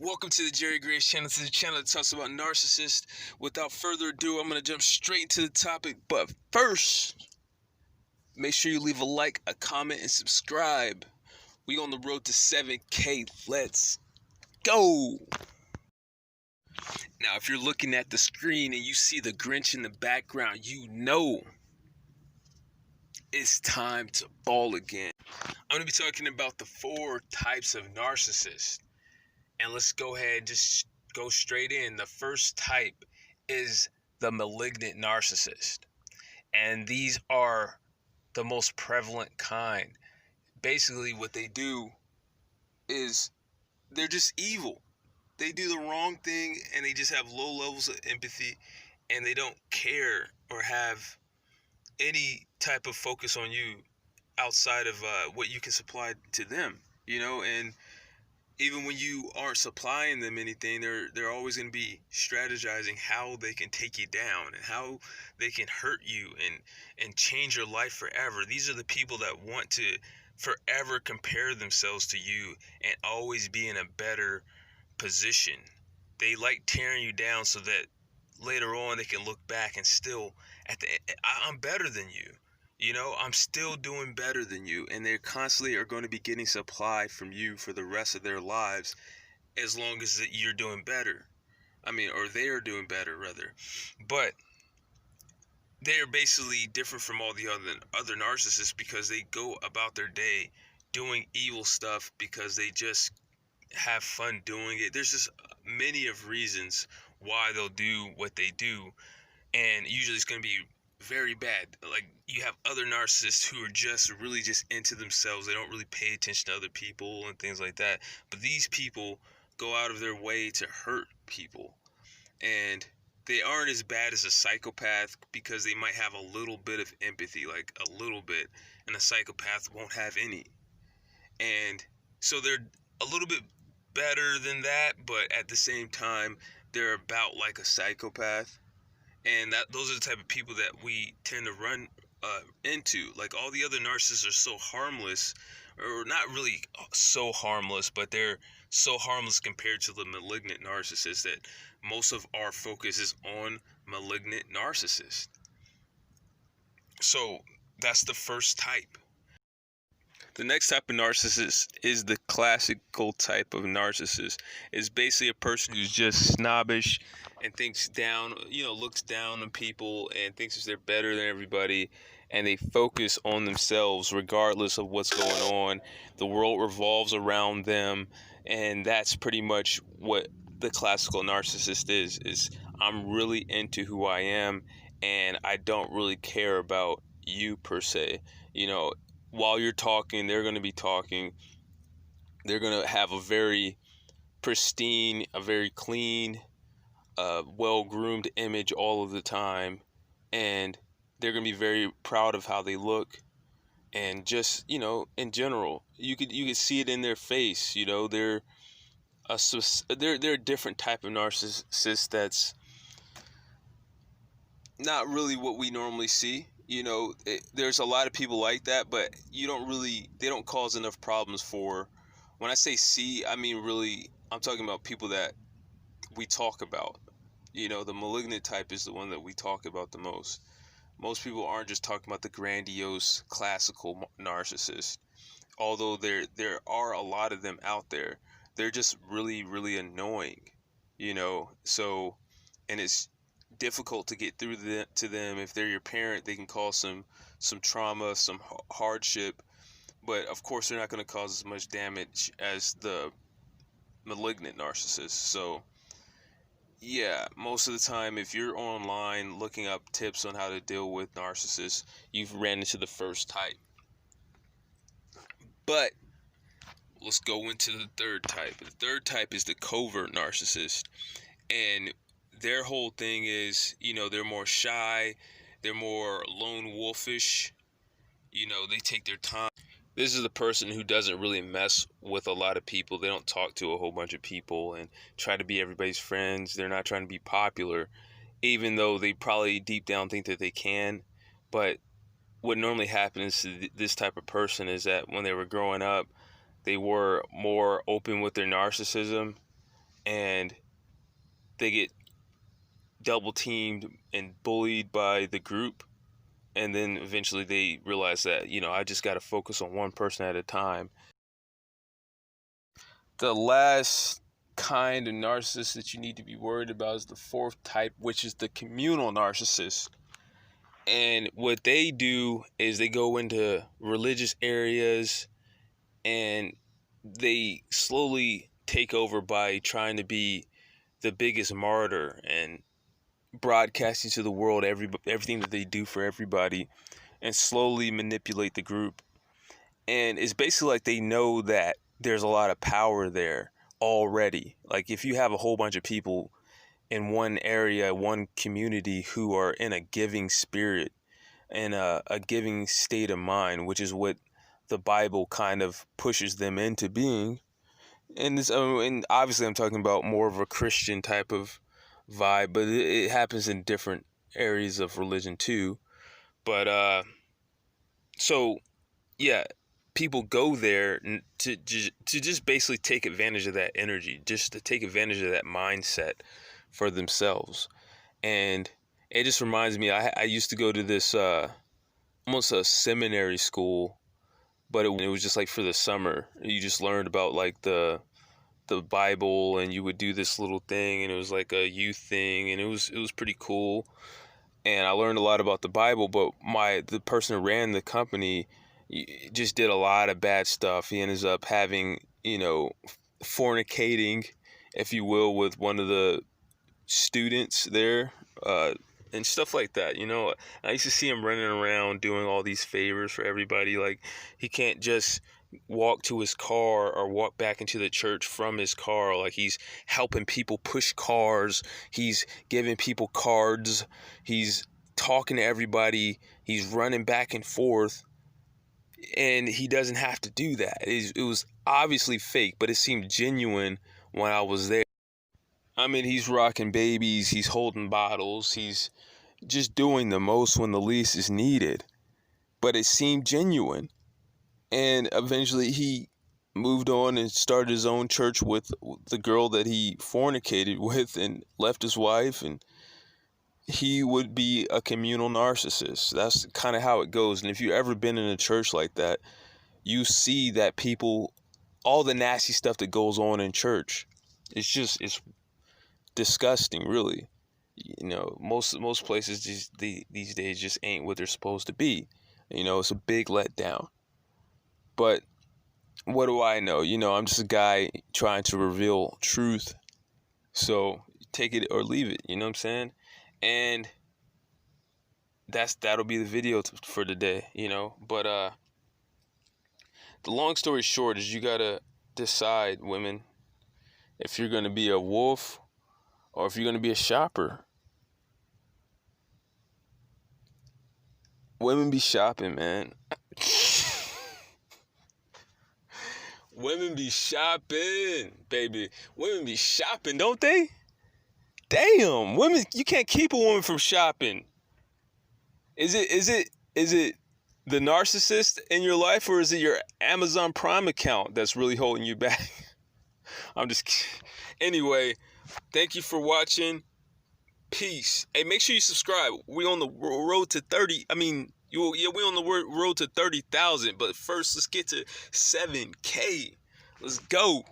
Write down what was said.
Welcome to the Jerry Grace channel. This is the channel that talks about narcissists. Without further ado, I'm going to jump straight into the topic. But first, make sure you leave a like, a comment, and subscribe. We on the road to 7K. Let's go. Now, if you're looking at the screen and you see the Grinch in the background, you know it's time to ball again. I'm going to be talking about the 4 types of narcissists. And let's go ahead and just go straight in. The first type is the malignant narcissist. And these are the most prevalent kind. Basically, what they do is they're just evil. They do the wrong thing and they just have low levels of empathy and they don't care or have any type of focus on you outside of what you can supply to them, and even when you aren't supplying them anything, they're always going to be strategizing how they can take you down and how they can hurt you and change your life forever. These are the people that want to forever compare themselves to you and always be in a better position. They like tearing you down so that later on they can look back and still I'm better than you. I'm still doing better than you, and they constantly are going to be getting supply from you for the rest of their lives as long as that you're doing better. Or they are doing better, rather. But they are basically different from all the other narcissists because they go about their day doing evil stuff because they just have fun doing it. There's just many of reasons why they'll do what they do, and usually it's going to be very bad. Like, you have other narcissists who are just really just into themselves. They don't really pay attention to other people and things like that. But these people go out of their way to hurt people. And they aren't as bad as a psychopath because they might have a little bit of empathy, like a little bit, and a psychopath won't have any. And so they're a little bit better than that, but at the same time, they're about like a psychopath. And those are the type of people that we tend to run into. Like, all the other narcissists are so harmless, or not really so harmless, but they're so harmless compared to the malignant narcissist that most of our focus is on malignant narcissist. So that's the first type. The next type of narcissist is the classical type of narcissist. It's basically a person who's just snobbish and thinks down, looks down on people and thinks that they're better than everybody, and they focus on themselves regardless of what's going on. The world revolves around them, and that's pretty much what the classical narcissist is I'm really into who I am, and I don't really care about you per se. While you're talking, they're going to be talking. They're going to have a very pristine, a very clean, well-groomed image all of the time. And they're going to be very proud of how they look. And just, in general, you could see it in their face. They're a different type of narcissist that's not really what we normally see. There's a lot of people like that, but they don't cause enough problems for, when I say see, I mean really, I'm talking about people that we talk about. The malignant type is the one that we talk about the most. Most people aren't just talking about the grandiose classical narcissist, although there are a lot of them out there. They're just really, really annoying, so, and it's difficult to get through to them. If they're your parent, they can cause some trauma, some hardship, but of course they're not going to cause as much damage as the malignant narcissist. So yeah, most of the time, if you're online looking up tips on how to deal with narcissists, you've ran into the first type. But let's go into the third type. The third type is the covert narcissist, and their whole thing is, they're more shy, they're more lone wolfish, they take their time. This is the person who doesn't really mess with a lot of people. They don't talk to a whole bunch of people and try to be everybody's friends. They're not trying to be popular, even though they probably deep down think that they can. But what normally happens to this type of person is that when they were growing up, they were more open with their narcissism, and they get double teamed and bullied by the group, and then eventually they realize that, I just got to focus on one person at a time. The last kind of narcissist that you need to be worried about is the fourth type, which is the communal narcissist. And what they do is they go into religious areas and they slowly take over by trying to be the biggest martyr and broadcasting to the world everything that they do for everybody, and slowly manipulate the group. And it's basically like they know that there's a lot of power there already. Like if you have a whole bunch of people in one area, one community, who are in a giving spirit and a giving state of mind, which is what the Bible kind of pushes them into being. And this, and obviously I'm talking about more of a Christian type of vibe, but it happens in different areas of religion too. But so yeah, people go there to just basically take advantage of that energy, just to take advantage of that mindset for themselves. And it just reminds me, I used to go to this almost a seminary school, but it was just like for the summer. You just learned about like the Bible, and you would do this little thing, and it was like a youth thing, and it was pretty cool. And I learned a lot about the Bible, but the person who ran the company just did a lot of bad stuff. He ends up having, fornicating, if you will, with one of the students there, and stuff like that. I used to see him running around doing all these favors for everybody. Like, he can't just walk to his car or walk back into the church from his car. Like, he's helping people push cars, he's giving people cards, he's talking to everybody, he's running back and forth, and he doesn't have to do that. It was obviously fake, but it seemed genuine when I was there. I mean, he's rocking babies, he's holding bottles, he's just doing the most when the least is needed, but it seemed genuine. And eventually he moved on and started his own church with the girl that he fornicated with and left his wife, and he would be a communal narcissist. That's kind of how it goes. And if you've ever been in a church like that, you see that people, all the nasty stuff that goes on in church, it's disgusting, really. Most places these days just ain't what they're supposed to be. It's a big letdown. But what do I know? I'm just a guy trying to reveal truth. So take it or leave it, you know what I'm saying? And that'll be the video for today, But the long story short is, you gotta decide, women, if you're gonna be a wolf or if you're gonna be a shopper. Women be shopping, man. Women be shopping, baby. Women be shopping, don't they? Damn, women, you can't keep a woman from shopping. Is it the narcissist in your life, or is it your Amazon Prime account that's really holding you back? I'm just kidding. Anyway, thank you for watching. Peace. Hey, make sure you subscribe. We on the road to 30. We on the road to 30,000. But first, let's get to 7K. Let's go.